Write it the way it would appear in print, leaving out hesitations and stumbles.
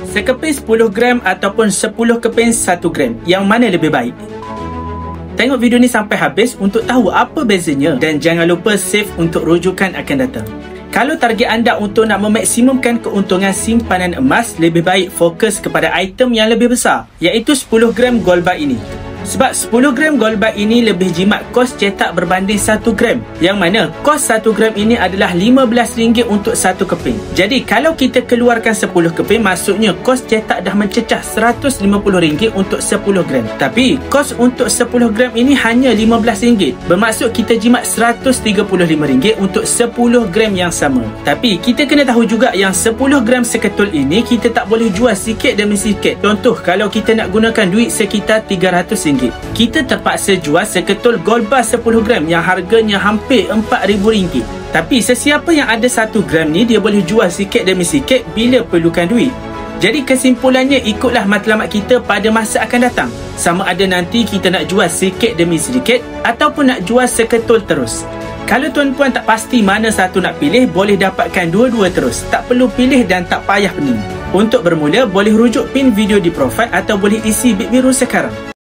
Sekeping 10 gram ataupun 10 keping 1 gram, yang mana lebih baik? Tengok video ni sampai habis untuk tahu apa bezanya dan jangan lupa save untuk rujukan akan datang. Kalau target anda untuk nak memaksimumkan keuntungan simpanan emas, lebih baik fokus kepada item yang lebih besar, iaitu 10 gram gold bar ini. Sebab 10 gram gold bar ini lebih jimat kos cetak berbanding 1 gram, yang mana kos 1 gram ini adalah RM15 untuk 1 keping. Jadi kalau kita keluarkan 10 keping, maksudnya kos cetak dah mencecah RM150 untuk 10 gram. Tapi kos untuk 10 gram ini hanya RM15, bermaksud kita jimat RM135 untuk 10 gram yang sama. Tapi kita kena tahu juga yang 10 gram seketul ini kita tak boleh jual sikit demi sikit. Contoh, kalau kita nak gunakan duit sekitar RM300, kita terpaksa jual seketul gold bar 10 gram yang harganya hampir RM4,000. Tapi sesiapa yang ada 1 gram ni, dia boleh jual sikit demi sikit bila perlukan duit. Jadi kesimpulannya, ikutlah matlamat kita pada masa akan datang. Sama ada nanti kita nak jual sikit demi sedikit ataupun nak jual seketul terus. Kalau tuan-puan tak pasti mana satu nak pilih, boleh dapatkan dua-dua terus. Tak perlu pilih dan tak payah pening. Untuk bermula, boleh rujuk pin video di profil atau boleh isi bit biru sekarang.